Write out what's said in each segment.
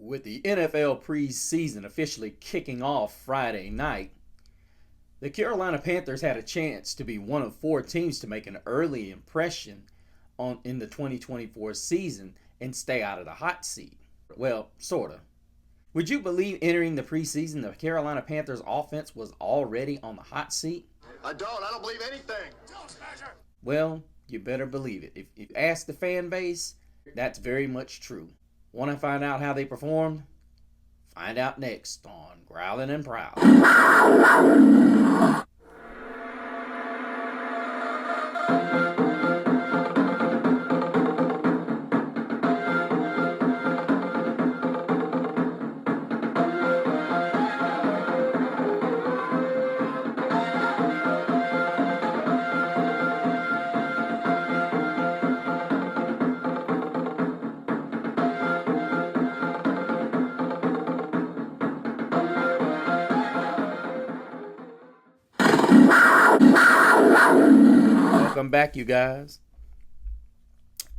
With the NFL preseason officially kicking off Friday night, the Carolina Panthers had a chance to be one of four teams to make an early impression in the 2024 season and stay out of the hot seat. Well, sorta. Would you believe entering the preseason the Carolina Panthers offense was already on the hot seat? I don't believe anything. Well, you better believe it. If you ask the fan base, that's very much true. Want to find out how they performed? Find out next on Growlin' and Prowlin'. Welcome back, you guys.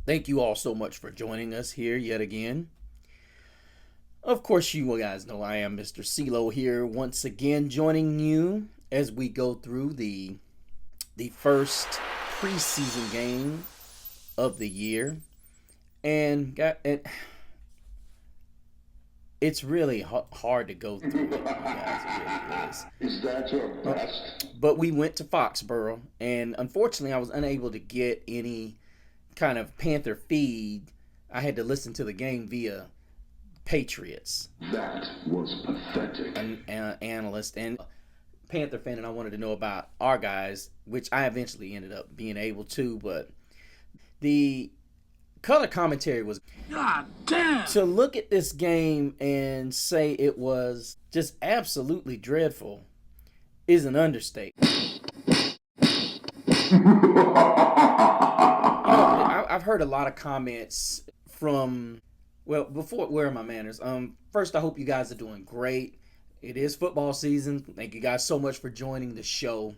Thank you all so much for joining us here yet again. Of course, you guys know I am Mr. CeeLo here once again, joining you as we go through the first preseason game of the year. And it's really hard to go through it, guys. It really is. Is that your best? But we went to Foxborough, and unfortunately, I was unable to get any kind of Panther feed. I had to listen to the game via Patriots. That was pathetic. An analyst and Panther fan, and I wanted to know about our guys, which I eventually ended up being able to. But the color commentary was, God damn! to look at this game and say it was just absolutely dreadful is an understatement. I've heard a lot of comments from, well, before, where are my manners? First, I hope you guys are doing great. It is football season. Thank you guys so much for joining the show.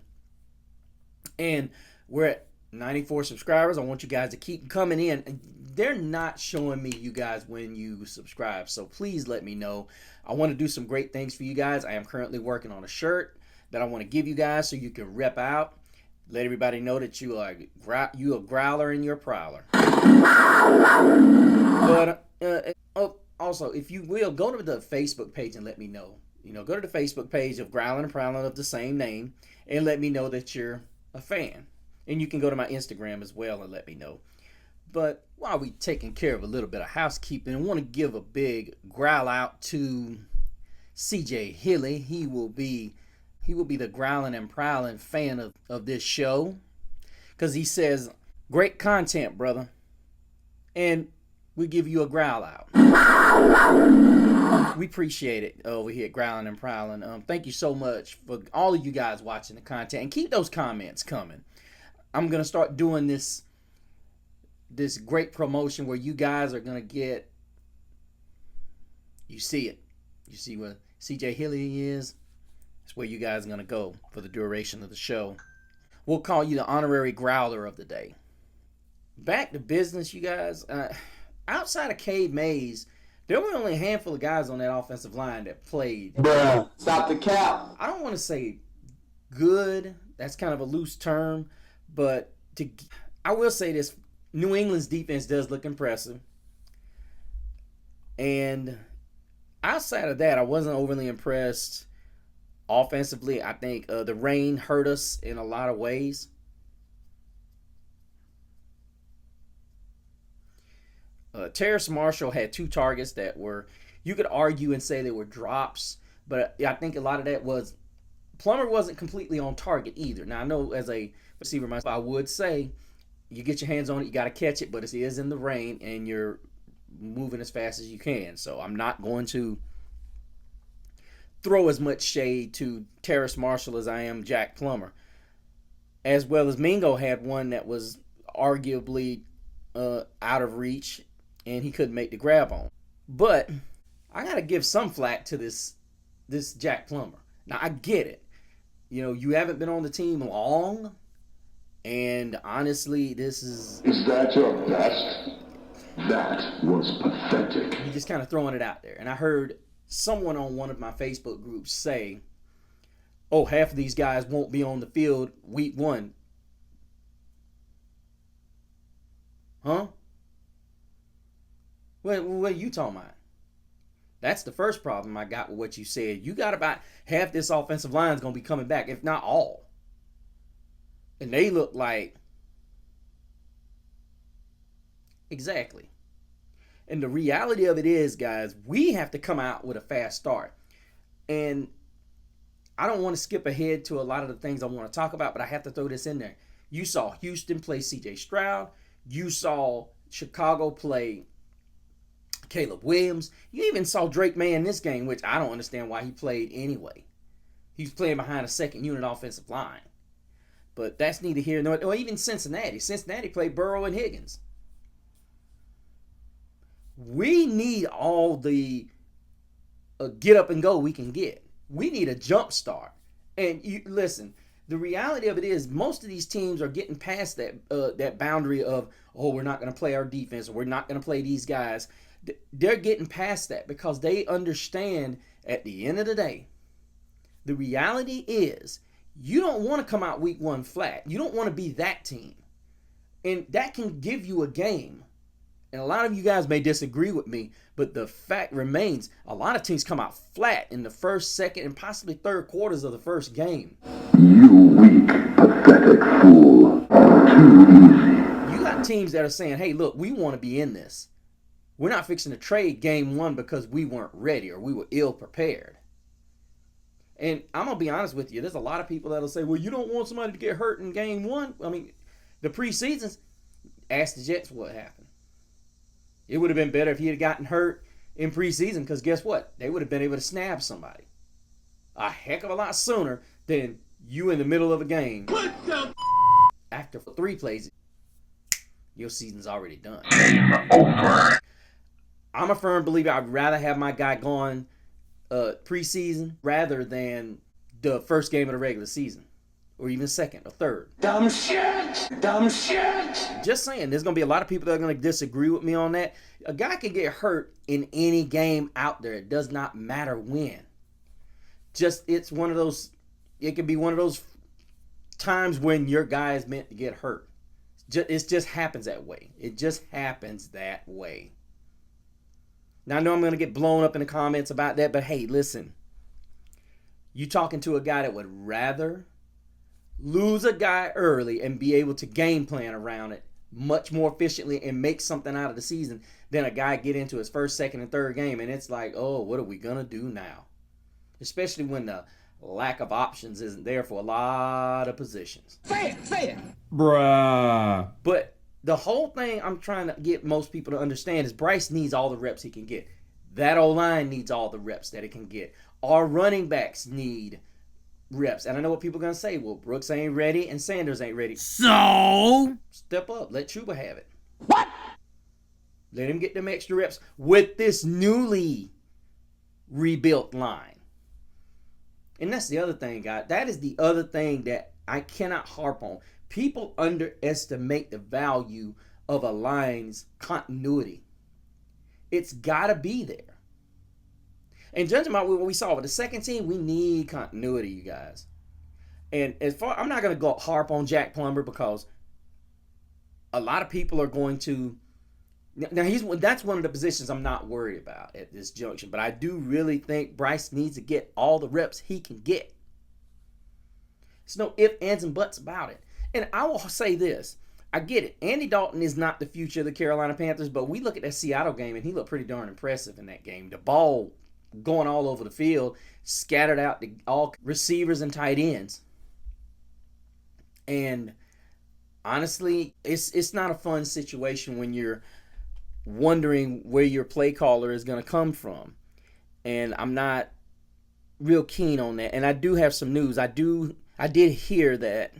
And we're at 94 subscribers. I want you guys to keep coming in. They're not showing me you guys when you subscribe, so please let me know. I want to do some great things for you guys. I am currently working on a shirt that I want to give you guys so you can rep out. Let everybody know that you are a growler and you're a prowler. But also, if you will, go to the Facebook page and let me know. Go to the Facebook page of Growlin' and Prowlin' of the same name and let me know that you're a fan. And you can go to my Instagram as well and let me know. But while we taking care of a little bit of housekeeping, I want to give a big growl out to CJ Hilly. He will be the Growlin' and Prowlin' fan of this show, because he says, great content, brother. And we give you a growl out. We appreciate it over here at Growlin' and Prowlin'. Thank you so much for all of you guys watching the content. And keep those comments coming. I'm going to start doing this great promotion where you guys are going to get, you see it. You see where CJ Hilly is? It's where you guys are going to go for the duration of the show. We'll call you the honorary growler of the day. Back to business, you guys. Outside of Cade Mays, there were only a handful of guys on that offensive line that played. Bruh, stop the cap. I don't want to say good. That's kind of a loose term. But I will say this. New England's defense does look impressive. And outside of that, I wasn't overly impressed offensively. I think the rain hurt us in a lot of ways. Terrace Marshall had 2 targets that were, you could argue and say they were drops, but I think a lot of that was, Plummer wasn't completely on target either. Now, I know as a receiver myself, I would say you get your hands on it, you got to catch it, but it is in the rain and you're moving as fast as you can. So I'm not going to throw as much shade to Terrace Marshall as I am Jack Plummer. As well as Mingo had one that was arguably out of reach and he couldn't make the grab on. But I got to give some flack to this Jack Plummer. Now, I get it. You haven't been on the team long, and honestly, this is... Is that your best? That was pathetic. He's just kind of throwing it out there. And I heard someone on one of my Facebook groups say, oh, half of these guys won't be on the field week 1. Huh? What are you talking about? That's the first problem I got with what you said. You got about half this offensive line is going to be coming back, if not all. And they look like... Exactly. And the reality of it is, guys, we have to come out with a fast start. And I don't want to skip ahead to a lot of the things I want to talk about, but I have to throw this in there. You saw Houston play C.J. Stroud. You saw Chicago play Caleb Williams. You even saw Drake May in this game, which I don't understand why he played anyway. He's playing behind a second unit offensive line. But that's neither here nor there. Or even Cincinnati. Cincinnati played Burrow and Higgins. We need all the get up and go we can get. We need a jump start. And you listen, the reality of it is most of these teams are getting past that boundary of, oh, we're not going to play our defense, or we're not going to play these guys. They're getting past that because they understand at the end of the day, the reality is you don't want to come out week 1 flat. You don't want to be that team. And that can give you a game. And a lot of you guys may disagree with me, but the fact remains, a lot of teams come out flat in the first, second, and possibly third quarters of the first game. You weak, pathetic fool. Too easy. You got teams that are saying, hey, look, we want to be in this. We're not fixing to trade game 1 because we weren't ready or we were ill prepared. And I'm going to be honest with you, there's a lot of people that'll say, well, you don't want somebody to get hurt in game 1. I mean, the preseasons, ask the Jets what happened. It would have been better if he had gotten hurt in preseason because guess what? They would have been able to snap somebody a heck of a lot sooner than you in the middle of a game. After 3 plays, your season's already done. Game over. I'm a firm believer I'd rather have my guy gone preseason rather than the first game of the regular season. Or even second or third. Dumb shit! Dumb shit! Just saying, there's going to be a lot of people that are going to disagree with me on that. A guy can get hurt in any game out there. It does not matter when. It's one of those, it could be one of those times when your guy is meant to get hurt. It just happens that way. It just happens that way. Now, I know I'm going to get blown up in the comments about that, but hey, listen. You talking to a guy that would rather lose a guy early and be able to game plan around it much more efficiently and make something out of the season than a guy get into his first, second, and third game and it's like, oh, what are we going to do now? Especially when the lack of options isn't there for a lot of positions. Say it! Bruh. But the whole thing I'm trying to get most people to understand is Bryce needs all the reps he can get. That O-line needs all the reps that it can get. Our running backs need reps. And I know what people are going to say. Well, Brooks ain't ready and Sanders ain't ready. So? Step up. Let Chuba have it. What? Let him get them extra reps with this newly rebuilt line. And that's the other thing, guys. That is the other thing that I cannot harp on. People underestimate the value of a line's continuity. It's got to be there. And judging by what we saw with the second team, we need continuity, you guys. And as far, I'm not going to go harp on Jack Plummer because a lot of people are going to. Now that's one of the positions I'm not worried about at this junction. But I do really think Bryce needs to get all the reps he can get. There's no ifs, ands, and buts about it. And I will say this. I get it. Andy Dalton is not the future of the Carolina Panthers, but we look at that Seattle game, and he looked pretty darn impressive in that game. The ball going all over the field, scattered out to all receivers and tight ends. And honestly, it's not a fun situation when you're wondering where your play caller is going to come from. And I'm not real keen on that. And I do have some news. I did hear that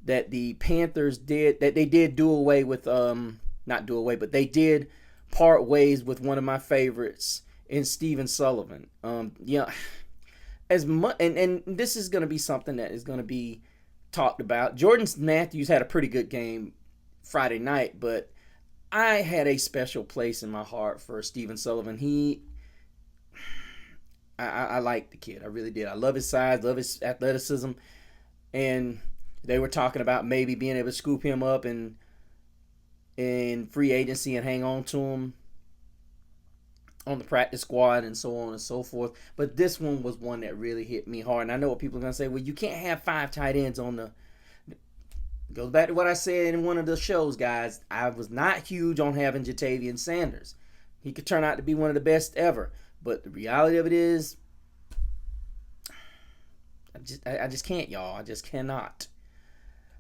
the Panthers did do away with not do away, but they did part ways with one of my favorites in Steven Sullivan. As much and this is going to be something that is going to be talked about. Jordan Matthews had a pretty good game Friday night, but I had a special place in my heart for Stephen Sullivan. I like the kid. I really did. I love his size, love his athleticism, and they were talking about maybe being able to scoop him up in free agency and hang on to him on the practice squad and so on and so forth. But this one was one that really hit me hard. And I know what people are going to say. Well, you can't have 5 tight ends on the... Goes back to what I said in one of the shows, guys. I was not huge on having Jatavian Sanders. He could turn out to be one of the best ever. But the reality of it is, I just can't, y'all. I just cannot.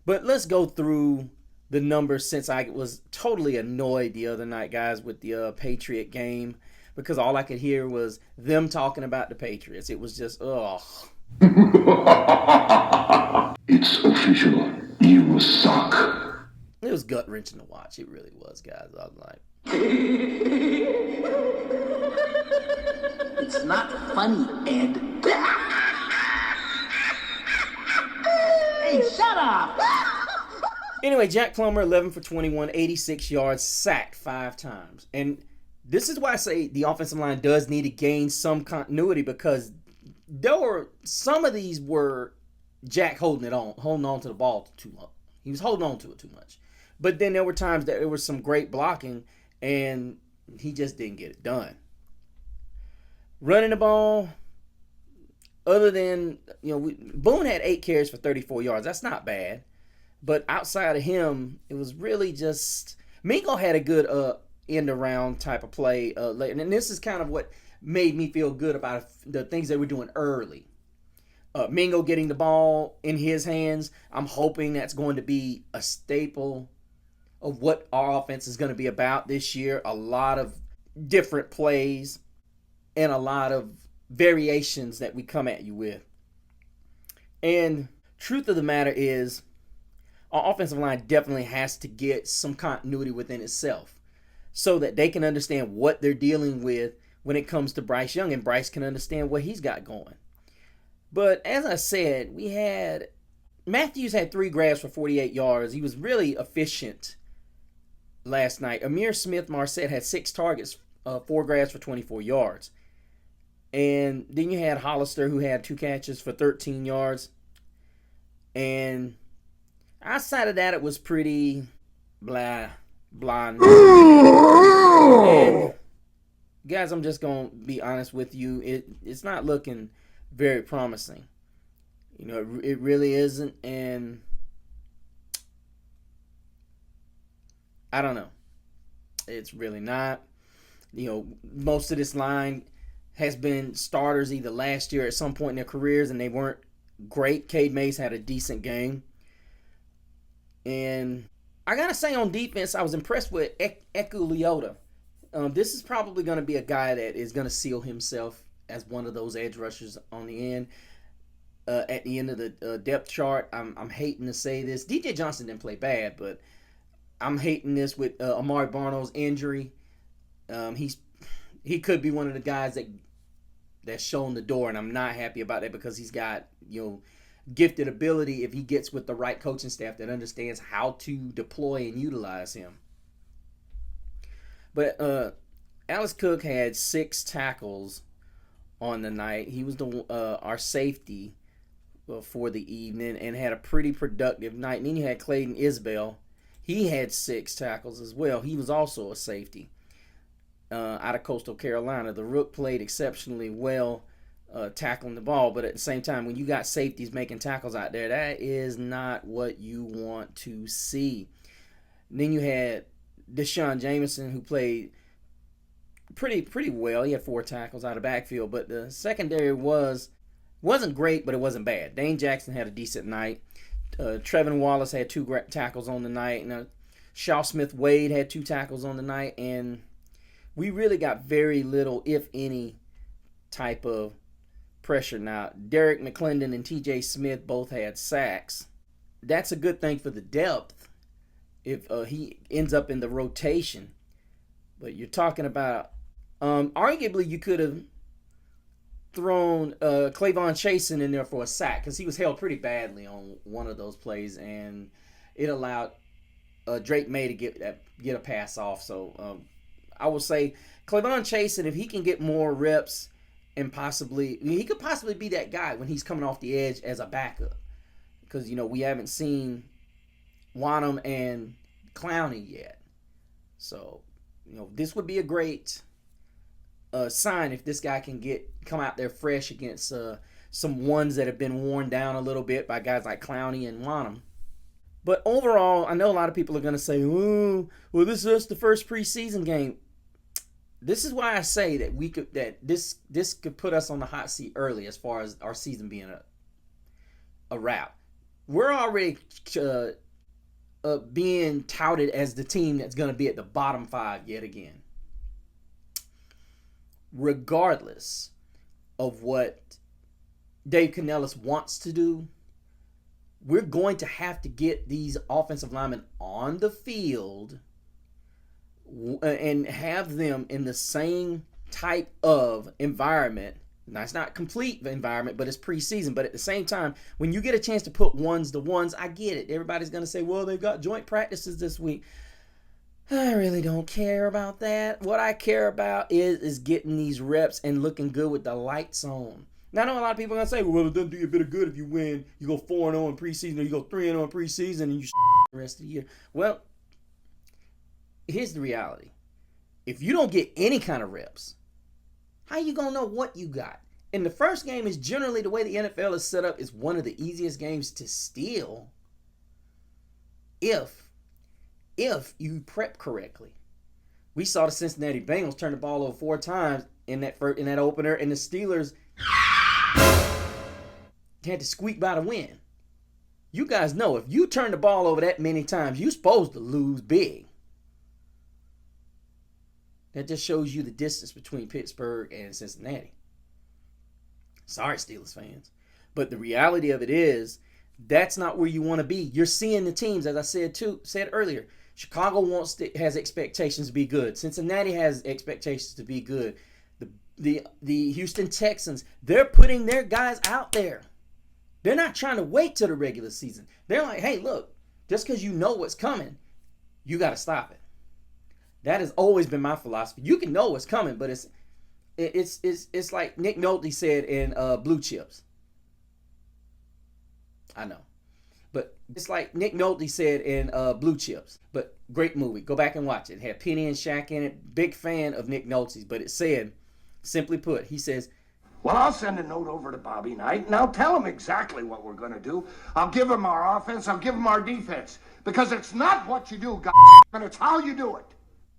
But let's go through the numbers, since I was totally annoyed the other night, guys, with the Patriot game, because all I could hear was them talking about the Patriots. It was just, ugh. It's official. You suck. It was gut-wrenching to watch. It really was, guys. I was like... It's not funny, Ed. Hey, shut up! Anyway, Jack Plummer, 11 for 21, 86 yards, sacked 5 times. And this is why I say the offensive line does need to gain some continuity, because there were some of these were Jack holding on to the ball too long. He was holding on to it too much. But then there were times that there was some great blocking, and he just didn't get it done. Running the ball, other than, Boone had 8 carries for 34 yards. That's not bad. But outside of him, it was really just... Mingo had a good end-around type of play late. And this is kind of what made me feel good about the things they were doing early. Mingo getting the ball in his hands, I'm hoping that's going to be a staple of what our offense is going to be about this year. A lot of different plays and a lot of variations that we come at you with. And truth of the matter is, our offensive line definitely has to get some continuity within itself so that they can understand what they're dealing with when it comes to Bryce Young, and Bryce can understand what he's got going. But as I said, Matthews had 3 grabs for 48 yards. He was really efficient last night. Amir Smith-Marset had 6 targets, 4 grabs for 24 yards. And then you had Hollister, who had 2 catches for 13 yards. And outside of that, it was pretty blonde. And guys, I'm just going to be honest with you. It's not looking very promising. It really isn't. And I don't know. It's really not. Most of this line has been starters either last year at some point in their careers, and they weren't great. Cade Mays had a decent game. And I got to say, on defense, I was impressed with Eku Leota. This is probably going to be a guy that is going to seal himself as one of those edge rushers on the end. At the end of the depth chart, I'm hating to say this. DJ Johnson didn't play bad, but I'm hating this with Amari Barno's injury. He could be one of the guys that's shown the door, and I'm not happy about that, because he's got gifted ability if he gets with the right coaching staff that understands how to deploy and utilize him. But Alex Cook had 6 tackles on the night. He was our safety for the evening and had a pretty productive night. And then you had Clayton Isbell. He had 6 tackles as well. He was also a safety out of Coastal Carolina. The Rook played exceptionally well tackling the ball, but at the same time, when you got safeties making tackles out there, that is not what you want to see. And then you had Deshaun Jameson, who played pretty well. He had 4 tackles out of backfield, but the secondary wasn't great, but it wasn't bad. Dane Jackson had a decent night. Trevin Wallace had 2 tackles on the night, and Shaw Smith-Wade had 2 tackles on the night, and we really got very little, if any, type of pressure. Now, Derek McClendon and TJ Smith both had sacks. That's a good thing for the depth if he ends up in the rotation. But you're talking about, arguably you could have thrown Clavon Chasen in there for a sack, because he was held pretty badly on one of those plays, and it allowed Drake May to get a pass off. So I will say Clavon Chasen, if he can get more reps and he could possibly be that guy when he's coming off the edge as a backup. Because, we haven't seen Wanham and Clowney yet. So, this would be a great sign if this guy can come out there fresh against some ones that have been worn down a little bit by guys like Clowney and Wanham. But overall, I know a lot of people are going to say, "Ooh, well, this is just the first preseason game." This is why I say that this could put us on the hot seat early as far as our season being a wrap. We're already being touted as the team that's going to be at the bottom 5 yet again. Regardless of what Dave Canellis wants to do, we're going to have to get these offensive linemen on the field and have them in the same type of environment. Now, it's not complete environment, but it's preseason. But at the same time, when you get a chance to put ones to ones, I get it. Everybody's going to say, well, they've got joint practices this week. I really don't care about that. What I care about is getting these reps and looking good with the lights on. Now, I know a lot of people are going to say, well, it doesn't do you a bit of good if you win. You go 4-0 in preseason, or you go 3-0 in preseason, and you the rest of the year. Well, here's the reality. If you don't get any kind of reps, how you going to know what you got? And the first game is generally, the way the NFL is set up, is one of the easiest games to steal if you prep correctly. We saw the Cincinnati Bengals turn the ball over 4 times in that opener, and the Steelers had to squeak by to win. You guys know if you turn the ball over that many times, you're supposed to lose big. That just shows you the distance between Pittsburgh and Cincinnati. Sorry, Steelers fans. But the reality of it is, that's not where you want to be. You're seeing the teams, as I said earlier. Chicago has expectations to be good. Cincinnati has expectations to be good. The Houston Texans, they're putting their guys out there. They're not trying to wait till the regular season. They're like, hey, look, just because you know what's coming, you got to stop it. That has always been my philosophy. You can know what's coming, but it's like Nick Nolte said in Blue Chips. I know. But it's like Nick Nolte said in Blue Chips. But great movie. Go back and watch it. It had Penny and Shaq in it. Big fan of Nick Nolte's. But it said, simply put, he says, well, I'll send a note over to Bobby Knight, and I'll tell him exactly what we're going to do. I'll give him our offense. I'll give him our defense. Because it's not what you do, and it's how you do it.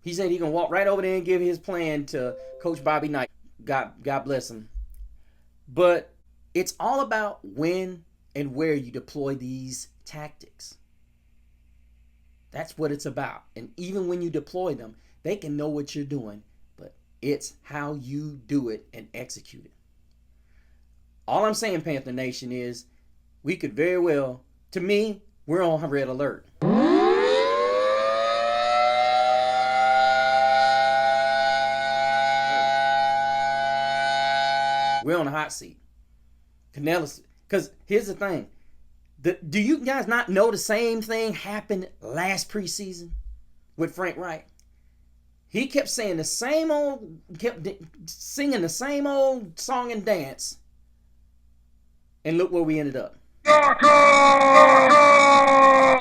He said he can walk right over there and give his plan to Coach Bobby Knight. God bless him. But it's all about when and where you deploy these tactics. That's what it's about. And even when you deploy them, they can know what you're doing. But it's how you do it and execute it. All I'm saying, Panther Nation, is we could very well, to me, we're on red alert. We're on the hot seat. Canellis, because here's the thing. Do you guys not know the same thing happened last preseason with Frank Wright? He kept saying the same old, kept singing the same old song and dance. And look where we ended up.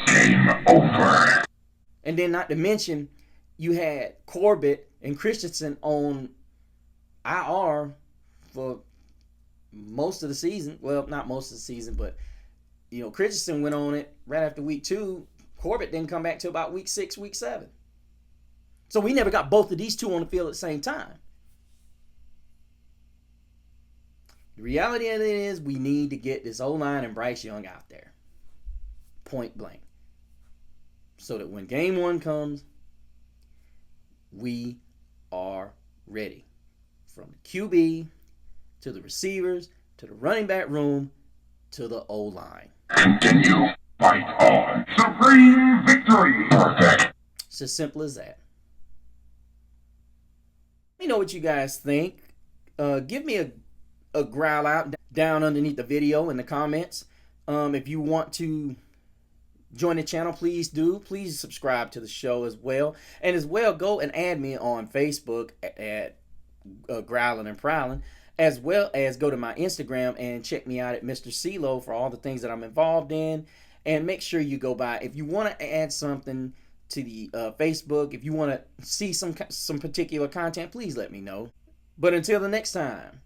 Game over. And then not to mention, you had Corbett and Christensen on IR for most of the season. Well, not most of the season, but Christensen went on it right after week 2. Corbett didn't come back till about week 6, week 7. So we never got both of these two on the field at the same time. The reality of it is we need to get this O-line and Bryce Young out there. Point blank. So that when game 1 comes, we are ready. From the QB to the receivers to the running back room to the O-line. Continue. Fight on. Supreme victory. Perfect. It's as simple as that. Let me know what you guys think. Give me a growl out down underneath the video in the comments. If you want to join the channel, please do. Please subscribe to the show as well. And as well, go and add me on Facebook at Growling and Prowling, as well as go to my Instagram and check me out at Mr. CeeLo for all the things that I'm involved in. And make sure you go by. If you want to add something to the Facebook, if you want to see some particular content, please let me know. But until the next time,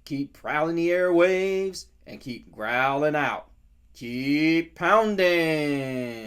keep prowling the airwaves and keep growling out. Keep pounding.